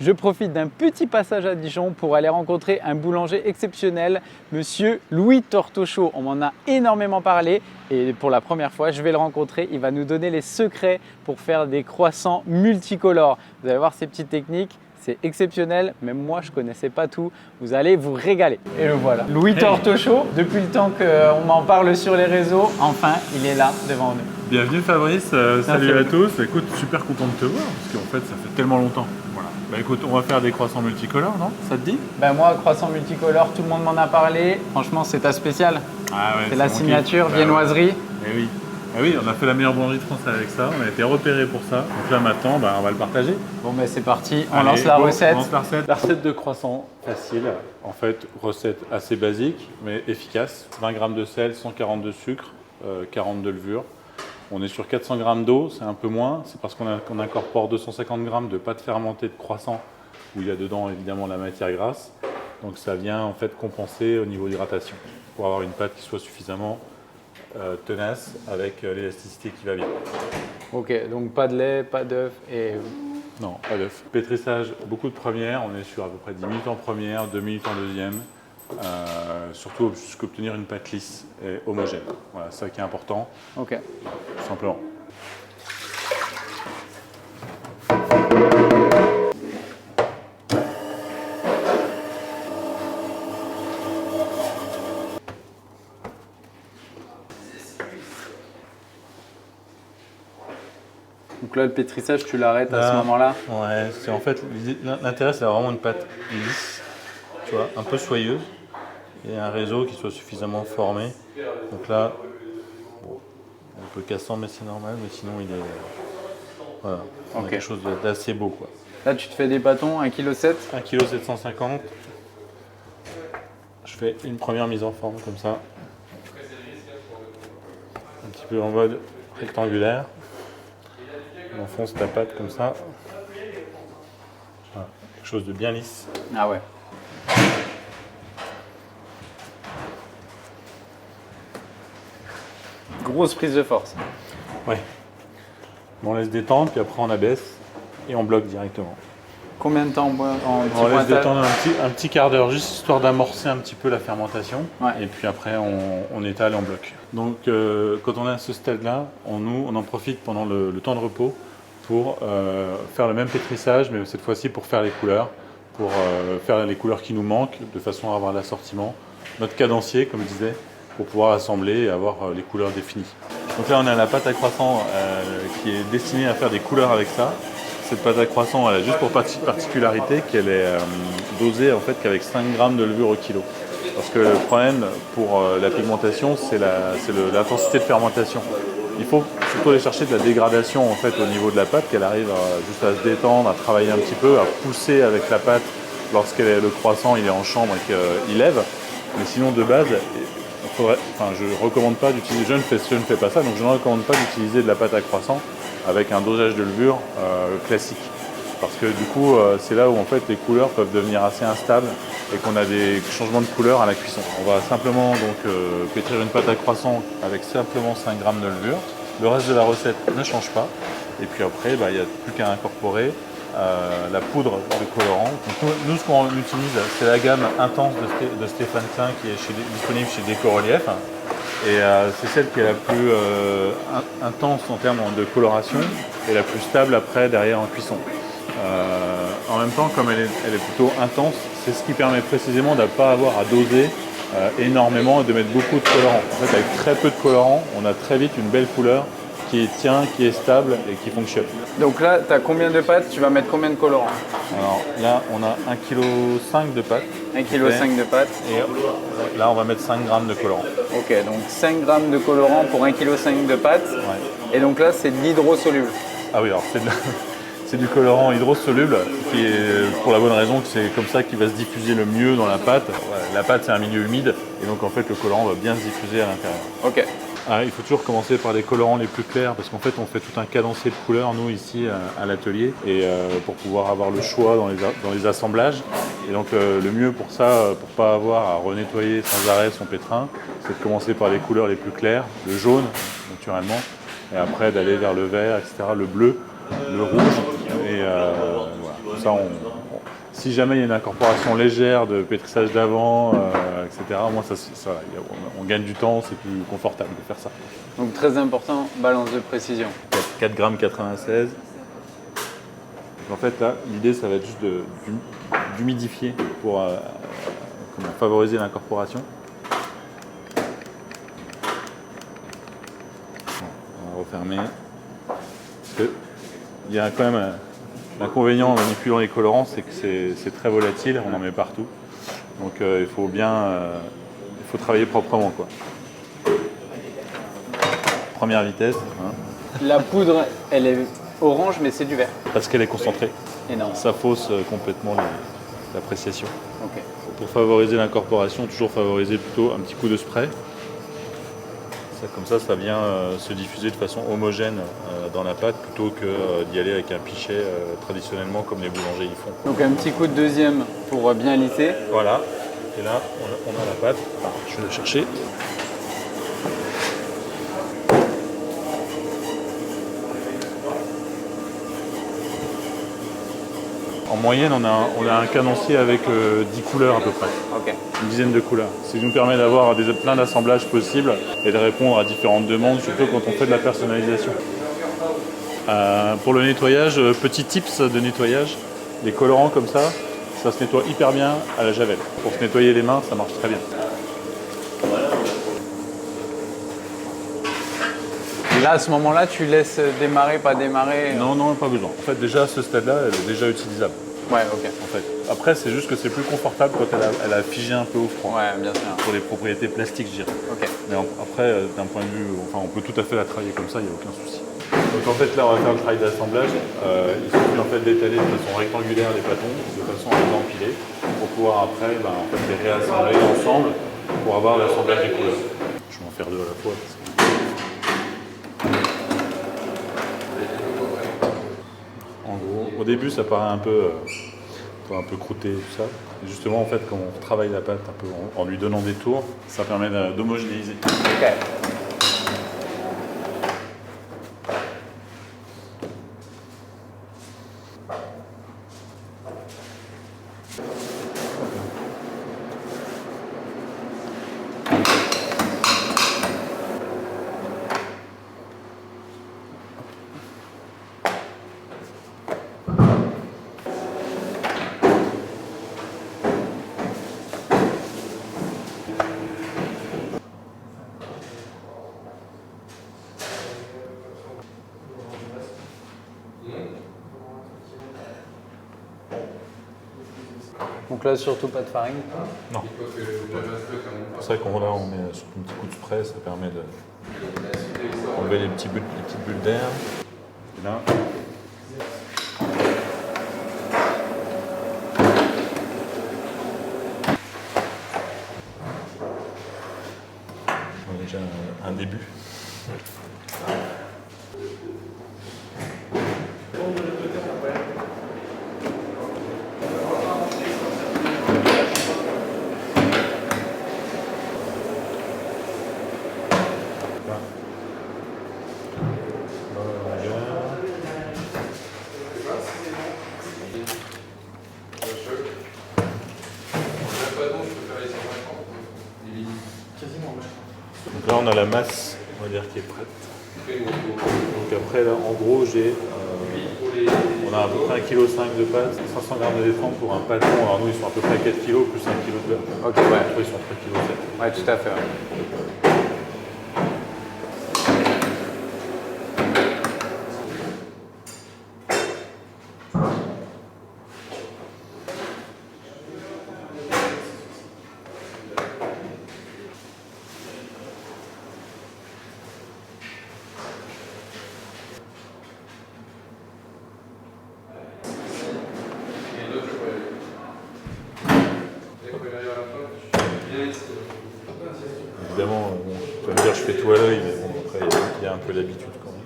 Je profite d'un petit passage à Dijon pour aller rencontrer un boulanger exceptionnel, monsieur Louis Tortochot. On m'en a énormément parlé et pour la première fois, je vais le rencontrer. Il va nous donner les secrets pour faire des croissants multicolores. Vous allez voir ces petites techniques. C'est exceptionnel, même moi je ne connaissais pas tout. Vous allez vous régaler. Et le voilà. Louis Tortochot, depuis le temps qu'on m'en parle sur les réseaux, enfin il est là devant nous. Bienvenue Fabrice, salut à tous. Écoute, super content de te voir parce qu'en fait ça fait tellement longtemps. Voilà. Bah écoute, on va faire des croissants multicolores, non? Ça te dit? Ben moi, croissant multicolore, tout le monde m'en a parlé. Franchement, c'est ta spéciale. Ah ouais, c'est la signature, viennoiserie. Eh oui. Ah oui, on a fait la meilleure boulangerie de France avec ça, on a été repéré pour ça. Donc là maintenant, on va le partager. Bon ben c'est parti, on lance la recette. On lance la recette. La recette de croissant facile, en fait, recette assez basique mais efficace. 20 g de sel, 140 de sucre, 40 de levure. On est sur 400 g d'eau, c'est un peu moins. C'est parce qu'on incorpore 250 g de pâte fermentée de croissant où il y a dedans évidemment la matière grasse. Donc ça vient en fait compenser au niveau d'hydratation pour avoir une pâte qui soit suffisamment tenace avec l'élasticité qui va bien. Ok, donc pas de lait, pas d'œuf et... Non, pas d'œuf. Pétrissage, beaucoup de premières, on est sur à peu près 10 minutes en première, 2 minutes en deuxième. Surtout jusqu'à obtenir une pâte lisse et homogène. Voilà, c'est ça qui est important. Ok. Tout simplement. Donc là, le pétrissage, tu l'arrêtes à ce moment-là? Ouais, c'est en fait, l'intérêt c'est d'avoir vraiment une pâte lisse, tu vois, un peu soyeuse, et un réseau qui soit suffisamment formé. Donc là, bon, un peu cassant, mais c'est normal, mais sinon il est... Voilà, on a quelque chose d'assez beau, quoi. Là, tu te fais des bâtons, 1,7 kg. 1,750 kg. Je fais une première mise en forme comme ça. Un petit peu en mode rectangulaire. On enfonce ta pâte comme ça. Voilà, quelque chose de bien lisse. Ah ouais. Grosse prise de force. Ouais. On laisse détendre, puis après on abaisse et on bloque directement. Combien de temps on laisse détendre un petit quart d'heure, juste histoire d'amorcer un petit peu la fermentation. Ouais. Et puis après on étale et on bloque. Donc quand on est à ce stade-là, on en profite pendant le temps de repos pour faire le même pétrissage, mais cette fois-ci pour faire les couleurs, pour faire les couleurs qui nous manquent, de façon à avoir l'assortiment, notre cadencier, comme je disais, pour pouvoir assembler et avoir les couleurs définies. Donc là, on a la pâte à croissant qui est destinée à faire des couleurs avec ça. Cette pâte à croissant, elle a juste pour particularité qu'elle est dosée en fait qu'avec 5 g de levure au kilo. Parce que le problème pour la pigmentation, c'est l'intensité de fermentation. Il faut surtout aller chercher de la dégradation en fait au niveau de la pâte, qu'elle arrive juste à se détendre, à travailler un petit peu, à pousser avec la pâte le croissant il est en chambre et qu'il lève. Mais sinon de base, je ne recommande pas d'utiliser, je ne fais pas ça, donc je ne recommande pas d'utiliser de la pâte à croissant avec un dosage de levure classique. Parce que du coup, c'est là où en fait les couleurs peuvent devenir assez instables et qu'on a des changements de couleur à la cuisson. On va simplement donc pétrir une pâte à croissant avec simplement 5 g de levure. Le reste de la recette ne change pas. Et puis après, il n'y a plus qu'à incorporer la poudre de colorant. Donc, nous, ce qu'on utilise, c'est la gamme intense de Stéphane Klein qui est disponible chez Déco-Relief. Et c'est celle qui est la plus intense en termes de coloration et la plus stable après derrière en cuisson. En même temps, comme elle est plutôt intense, c'est ce qui permet précisément de ne pas avoir à doser énormément et de mettre beaucoup de colorant. En fait, avec très peu de colorant, on a très vite une belle couleur qui tient, qui est stable et qui fonctionne. Donc là, tu as combien de pâtes? Tu vas mettre combien de colorant? Alors là, on a 1,5 kg de pâtes. 1,5 kg de pâtes. Et là, on va mettre 5 g de colorant. Ok, donc 5 g de colorant pour 1,5 kg de pâtes. Ouais. Et donc là, c'est de l'hydrosoluble. Ah oui, alors c'est du colorant hydrosoluble, qui est pour la bonne raison que c'est comme ça qu'il va se diffuser le mieux dans la pâte. La pâte, c'est un milieu humide, et donc en fait, le colorant va bien se diffuser à l'intérieur. Ok. Il faut toujours commencer par les colorants les plus clairs parce qu'en fait on fait tout un cadencier de couleurs nous ici à l'atelier et pour pouvoir avoir le choix dans les assemblages. Et donc le mieux pour ça, pour pas avoir à renettoyer sans arrêt son pétrin, c'est de commencer par les couleurs les plus claires, le jaune naturellement, et après d'aller vers le vert, etc., le bleu, le rouge. Et voilà. Tout ça Si jamais il y a une incorporation légère de pétrissage d'avant, etc., moi, on gagne du temps, c'est plus confortable de faire ça. Donc très important, balance de précision. 4,96 g. En fait, là, l'idée, ça va être juste d'humidifier pour favoriser l'incorporation. On va refermer. Parce que il y a quand même l'inconvénient en manipulant les colorants, c'est que c'est très volatile, on en met partout. Donc il faut travailler proprement, quoi. Première vitesse. Hein. La poudre, elle est orange, mais c'est du vert. Parce qu'elle est concentrée. Énorme. Ça fausse complètement l'appréciation. Okay. Pour favoriser l'incorporation, toujours favoriser plutôt un petit coup de spray. Comme ça vient se diffuser de façon homogène dans la pâte plutôt que d'y aller avec un pichet traditionnellement comme les boulangers y font. Donc un petit coup de deuxième pour bien lisser. Voilà, et là on a la pâte. Alors, je vais la chercher. En moyenne, on a un canoncier avec 10 couleurs à peu près. Okay. Une dizaine de couleurs. Ce qui nous permet d'avoir plein d'assemblages possibles et de répondre à différentes demandes, surtout quand on fait de la personnalisation. Pour le nettoyage, petit tips de nettoyage, les colorants comme ça se nettoie hyper bien à la javel. Pour se nettoyer les mains, ça marche très bien. Là, à ce moment-là, tu laisses démarrer, pas démarrer? Non, pas besoin. En fait, déjà à ce stade-là, elle est déjà utilisable. Ouais, ok. En fait. Après, c'est juste que c'est plus confortable quand elle a figé un peu au froid. Ouais, bien sûr. Pour les propriétés plastiques, je dirais. Ok. Mais après, d'un point de vue, on peut tout à fait la travailler comme ça, il n'y a aucun souci. Donc en fait, là, on va faire le travail d'assemblage. Il suffit en fait d'étaler de façon rectangulaire les pâtons, de façon à les empiler, pour pouvoir après les réassembler ensemble pour avoir l'assemblage des couleurs. Je vais en faire deux à la fois. En gros, au début, ça paraît un peu croûté et tout ça. Et justement, en fait, quand on travaille la pâte un peu en lui donnant des tours, ça permet d'homogénéiser. Ok. Donc là, surtout pas de farine? Non. C'est pour ça qu'on met sur un petit coup de spray, ça permet d'enlever les petites bulles d'air. Et là, on a déjà un début. Donc là, on a la masse, on va dire, qui est prête. Donc après, là, en gros, on a à peu près 1,5 kg de pâte, 500 g d'éléphant pour un pâton. Alors nous, ils sont à peu près 4 kg plus 1 kg de beurre. Ok, ouais. Après, ils sont 3,7 kg. Ouais, tout à fait. Ouais. Évidemment, tu vas me dire je fais tout à l'œil, mais bon, après il y a un peu l'habitude quand même.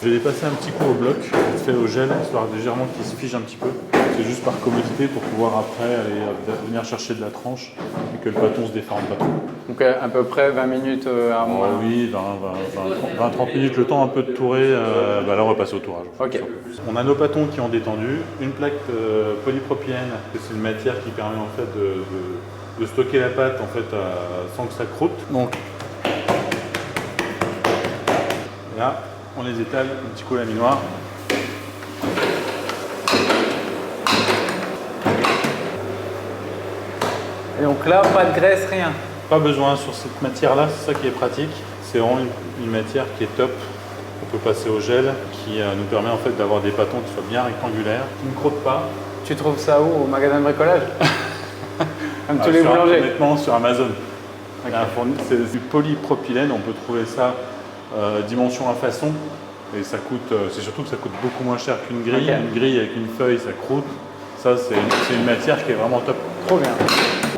Je vais les passer un petit coup au bloc, fait au gel, histoire légèrement qu'il se fige un petit peu. C'est juste par commodité pour pouvoir après aller venir chercher de la tranche et que le pâton se déforme pas trop. Donc à peu près 20 minutes à moins. Oui, 20-30 minutes, le temps un peu de tourer. Là, on va passer au tourage. Ok. On a nos pâtons qui ont détendu, une plaque polypropylène, c'est une matière qui permet en fait de stocker la pâte en fait, sans que ça croûte. Donc là, on les étale, un petit coup à la minoire. Et donc là, pas de graisse, rien. Pas besoin sur cette matière-là, c'est ça qui est pratique. C'est vraiment une matière qui est top. On peut passer au gel, qui nous permet en fait d'avoir des pâtons qui soient bien rectangulaires, qui ne crottent pas. Tu trouves ça où? Au magasin de bricolage? Comme tous les boulangers? Honnêtement, sur Amazon. Okay. C'est du polypropylène, on peut trouver ça dimension à façon. Et ça coûte, c'est surtout que ça coûte beaucoup moins cher qu'une grille. Okay. Une grille avec une feuille, ça croûte. Ça, c'est une matière qui est vraiment top. Trop bien.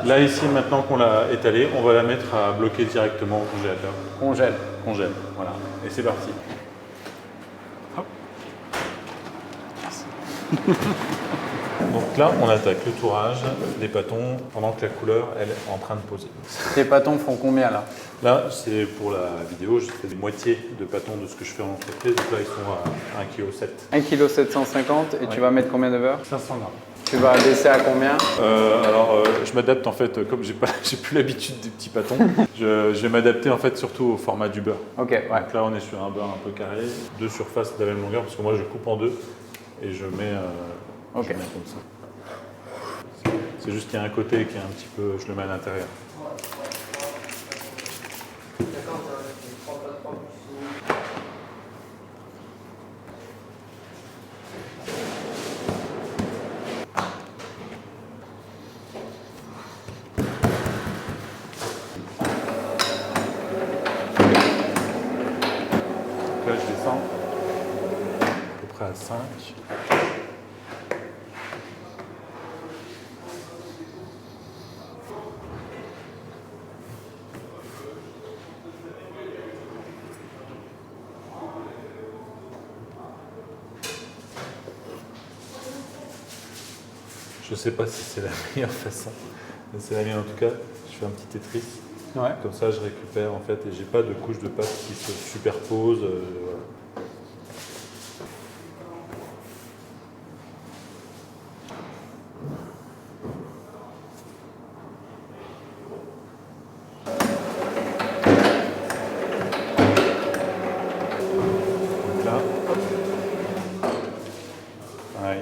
Là, ici, maintenant qu'on l'a étalée, on va la mettre à bloquer directement au congélateur. Congèle. Congèle, voilà. Et c'est parti. Hop. Donc là, on attaque le tourage des pâtons pendant que la couleur, elle est en train de poser. Tes pâtons font combien là? Là, c'est pour la vidéo, je fais des moitiés de pâtons de ce que je fais en entreprise. Donc là, ils sont à 1,7 kg. 1,750 kg et ouais. Tu vas mettre combien de beurre? 500 grammes. Tu vas baisser à combien? Je m'adapte en fait, comme j'ai plus l'habitude des petits pâtons, je vais m'adapter en fait surtout au format du beurre. Ok, ouais. Donc là, on est sur un beurre un peu carré, deux surfaces de la même longueur, parce que moi, je coupe en deux et je mets comme ça. C'est juste qu'il y a un côté qui est un petit peu, je le mets à l'intérieur. Là, je descends à peu près à 5. Je ne sais pas si c'est la meilleure façon, mais c'est la mienne en tout cas. Je fais un petit Tetris. Ouais. Comme ça, je récupère en fait et j'ai pas de couche de pâte qui se superpose. Voilà. Donc là, pareil.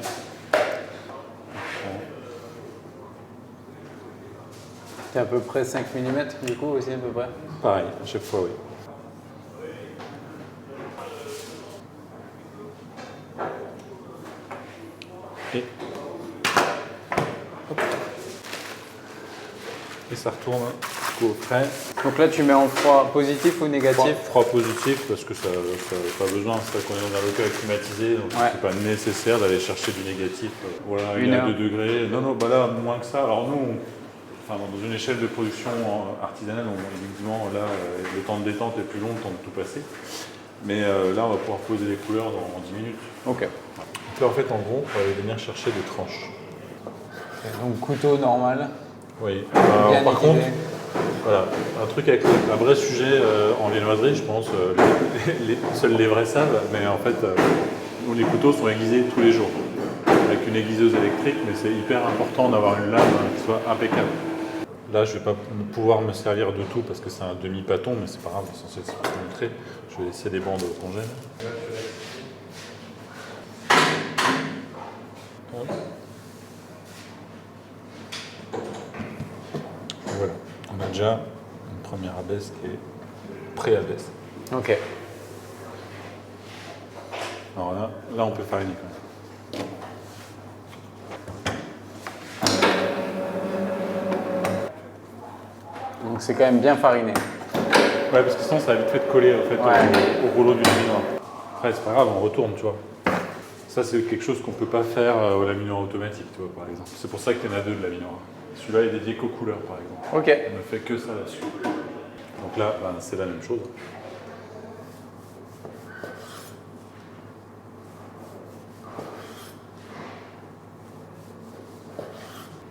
C'est à peu près 5 mm du coup aussi à peu près? Pareil, à chaque fois, oui. Et, hop. Et ça retourne au frais. Donc là tu mets en froid positif ou négatif? Froid positif parce que ça n'a pas besoin, c'est vrai qu'on est dans un local climatisé, donc ouais. C'est pas nécessaire d'aller chercher du négatif. Voilà, il y a 2 degrés. Non, là moins que ça. Alors nous, dans une échelle de production artisanale, évidemment, là, le temps de détente est plus long, le temps de tout passer. Mais là, on va pouvoir poser les couleurs en 10 minutes. Ok. Donc là, en fait, en gros, on va aller venir chercher des tranches. Donc couteau normal. Oui. Par contre, voilà, un truc avec un vrai sujet en viennoiserie, je pense, seuls les vrais savent, mais en fait, nous, les couteaux sont aiguisés tous les jours. Avec une aiguiseuse électrique, mais c'est hyper important d'avoir une lame qui soit impeccable. Là, je ne vais pas pouvoir me servir de tout parce que c'est un demi-pâton, mais c'est pas grave, c'est censé se montrer. Je vais laisser des bandes au congèle. Voilà, on a déjà une première abaisse qui est pré-abaisse. Ok. Alors là, on peut fariner quand même. Donc c'est quand même bien fariné. Ouais, parce que sinon ça va vite fait de coller en fait, au rouleau du laminoir. Après, c'est pas grave, on retourne, tu vois. Ça, c'est quelque chose qu'on peut pas faire au laminoir automatique, tu vois, par exemple. C'est pour ça que tu en as 2 de laminoir. Celui-là est dédié qu'aux couleurs, par exemple. Ok. On ne fait que ça là-dessus. Donc là, c'est la même chose.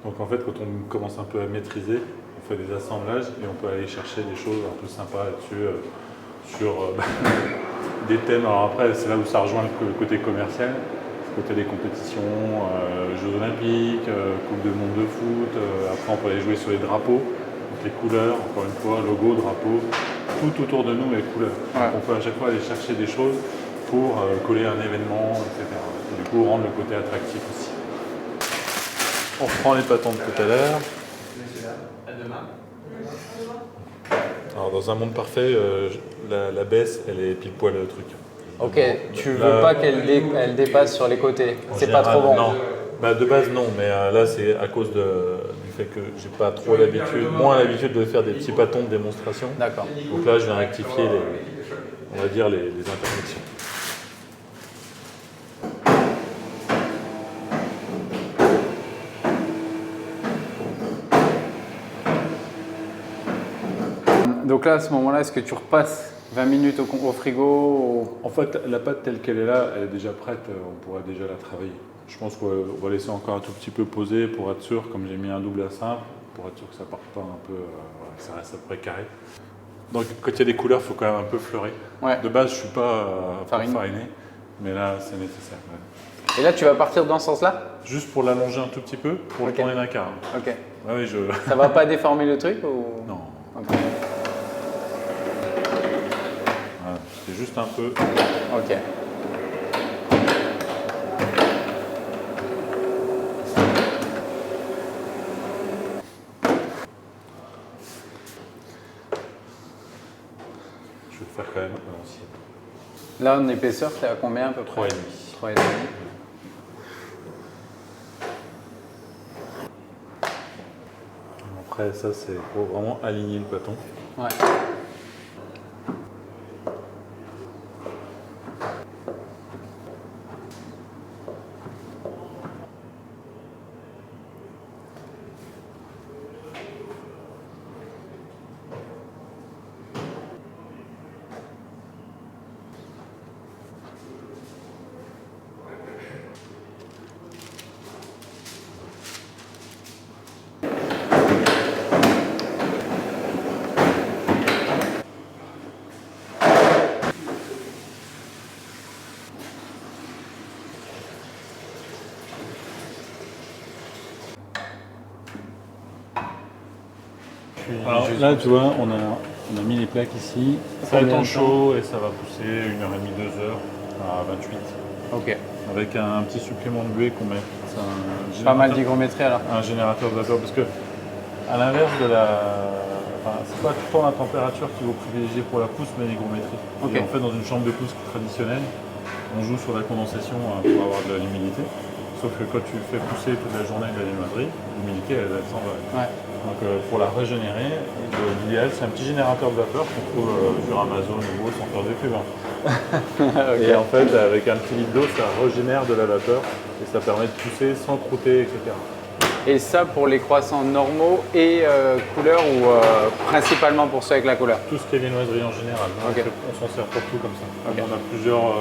Donc en fait, quand on commence un peu à maîtriser, on fait des assemblages et on peut aller chercher des choses un peu sympas là-dessus sur des thèmes. Alors après, c'est là où ça rejoint le côté commercial, le côté des compétitions, Jeux Olympiques, Coupe du Monde de foot. Après, on peut aller jouer sur les drapeaux, donc les couleurs, encore une fois, logo, drapeau, tout autour de nous les couleurs. Ouais. On peut à chaque fois aller chercher des choses pour coller un événement, etc. Et du coup, rendre le côté attractif aussi. On reprend les bâtons de tout à l'heure. Alors dans un monde parfait, la baisse, elle est pile poil le truc. Ok, tu veux pas qu'elle dépasse sur les côtés. C'est pas trop bon. Non, bah, de base non, mais là c'est à cause du fait que j'ai pas trop moins l'habitude de faire des petits bâtons de démonstration. D'accord. Donc là je viens rectifier on va dire les imperfections. Donc là, à ce moment-là, est-ce que tu repasses 20 minutes au frigo En fait, la pâte telle qu'elle est là, elle est déjà prête, on pourrait déjà la travailler. Je pense qu'on va laisser encore un tout petit peu poser pour être sûr, comme j'ai mis un double à simple, pour être sûr que ça ne parte pas un peu, que ça reste à peu près carré. Donc quand il y a des couleurs, il faut quand même un peu fleurir. Ouais. De base, je ne suis pas fariné, mais là, c'est nécessaire. Ouais. Et là, tu vas partir dans ce sens-là? Juste pour l'allonger un tout petit peu, pour le tourner d'un quart. Ok. Ouais, oui, Ça ne va pas déformer le truc ou... Non. Okay. C'est juste un peu. Ok. Je vais le faire quand même à l'ancienne. Là, en épaisseur, tu es à combien à peu près? 3,5. 3,5. Après, ça, c'est pour vraiment aligner le bâton. Ouais. Alors là, tu vois, on a mis les plaques ici. Ça va être en chaud et ça va pousser 1h30, 2h à 28. Ok. Avec un petit supplément de buée qu'on met. Pas mal d'hygrométrie alors. Un générateur de vapeur parce que, à l'inverse de c'est pas tout le temps la température qu'il faut privilégier pour la pousse, mais l'hygrométrie. Okay. En fait, dans une chambre de pousse traditionnelle, on joue sur la condensation pour avoir de l'humidité. Sauf que quand tu fais pousser toute la journée de la limaderie, l'humidité elle s'en va. Ouais. Donc pour la régénérer, l'idéal c'est un petit générateur de vapeur qu'on trouve sur Amazon ou sans faire de pub. Okay. Et en fait avec un petit litre d'eau ça régénère de la vapeur et ça permet de pousser sans croûter, etc. Et ça pour les croissants normaux et couleur ou principalement pour ceux avec la couleur? Tout ce qui est viennoiserie en général. Okay. On s'en sert pour tout comme ça. Okay. On a plusieurs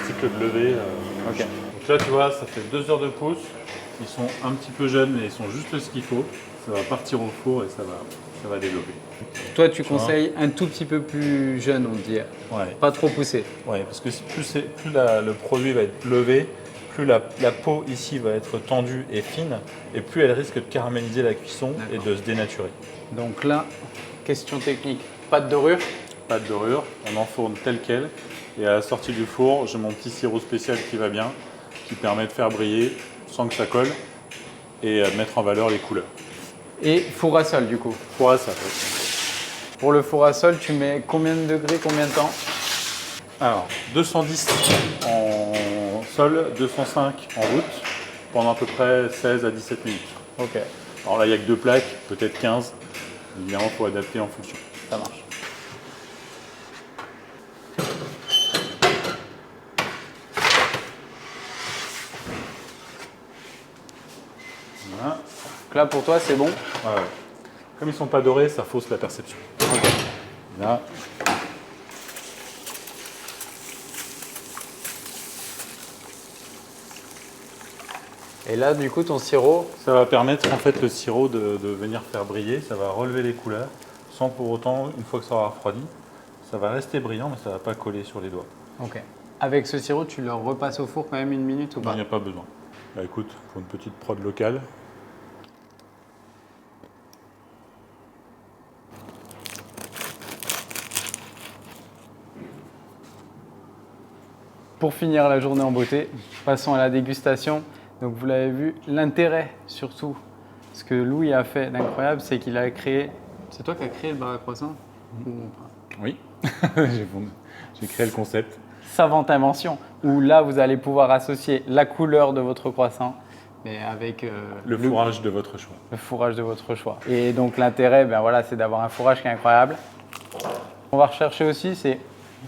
cycles de levée. Okay. Donc là tu vois ça fait 2 heures de pousse. Ils sont un petit peu jeunes mais ils sont juste ce qu'il faut. Ça va partir au four et ça va développer. Toi, tu conseilles un tout petit peu plus jeune, on dit. Ouais. Pas trop poussé. Oui, parce que plus le produit va être levé, plus la peau ici va être tendue et fine, et plus elle risque de caraméliser la cuisson et de se dénaturer. Donc là, question technique, pas de dorure? Pas de dorure, on enfourne tel quel. Et à la sortie du four, j'ai mon petit sirop spécial qui va bien, qui permet de faire briller sans que ça colle et de mettre en valeur les couleurs. Et four à sol du coup? Four à sol, oui. Pour le four à sol, tu mets combien de degrés, combien de temps? Alors, 210 en sol, 205 en route, pendant à peu près 16 à 17 minutes. Ok. Alors là, il n'y a que 2 plaques, peut-être 15. Évidemment, il faut adapter en fonction. Ça marche. Voilà. Donc là, pour toi, c'est bon? Ouais. Comme ils ne sont pas dorés, ça fausse la perception. Okay. Là. Et là, du coup, ton sirop, Ça va permettre en fait le sirop de venir faire briller, ça va relever les couleurs, sans pour autant, une fois que ça aura refroidi, ça va rester brillant, mais ça ne va pas coller sur les doigts. ok. Avec ce sirop, tu le repasses au four quand même 1 minute ou Non, pas? il n'y a pas besoin. Bah écoute, pour une petite prod locale, Pour finir la journée en beauté, passons à la dégustation. Donc vous l'avez vu, l'intérêt surtout, ce que Louis a fait d'incroyable, c'est qu'il a créé... C'est toi qui as créé le bar à croissant? oui, j'ai créé le concept. Savante invention, où là vous allez pouvoir associer la couleur de votre croissant, mais avec Le fourrage de votre choix. le fourrage de votre choix. Et donc l'intérêt, ben voilà, c'est d'avoir un fourrage qui est incroyable. On va rechercher aussi, c'est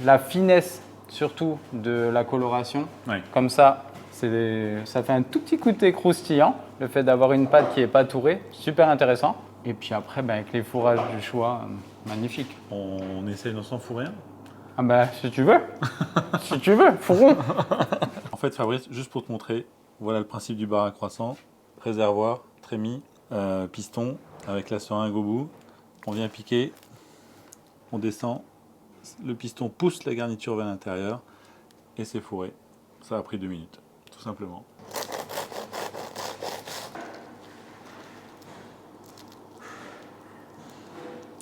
la finesse surtout de la coloration. Ouais. Comme ça, ça fait un tout petit côté croustillant, le fait d'avoir une pâte qui n'est pas tourée, super intéressant. Et puis après, ben, avec les fourrages du choix, magnifique. On essaye d'en s'en fourrer un. Ah ben, si tu veux, si tu veux, fourron. En fait, Fabrice, juste pour te montrer, voilà le principe du bar à croissant. Réservoir, trémie, piston avec la seringue au bout. On vient piquer, on descend, le piston pousse la garniture vers l'intérieur et c'est fourré. Ça a pris 2 minutes, tout simplement.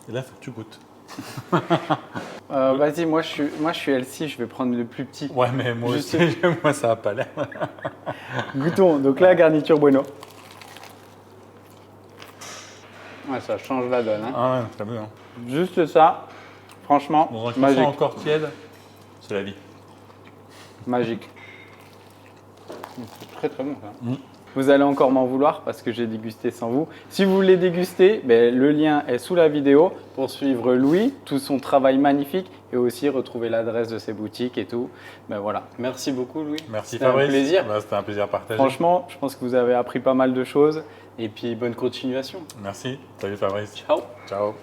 Et là, il faut que tu goûtes. Vas-y, moi je suis LC, je vais prendre le plus petit. Ouais, mais moi Juste- aussi, moi ça n'a pas l'air. Goûtons. Donc là, garniture bueno. Ouais, ça change la donne. Hein. Ah ouais, très bien. Juste ça, franchement, Dans un croissant magique. encore tiède, c'est la vie. Magique. C'est très très bon ça. Mm. Vous allez encore m'en vouloir parce que j'ai dégusté sans vous. Si vous voulez déguster, ben, le lien est sous la vidéo pour suivre Louis, tout son travail magnifique et aussi retrouver l'adresse de ses boutiques et tout. Ben voilà. Merci beaucoup Louis. Merci C'était Fabrice. un plaisir. Bah, c'était un plaisir partagé. Franchement, je pense que vous avez appris pas mal de choses et puis bonne continuation. Merci. Salut Fabrice. Ciao. Ciao.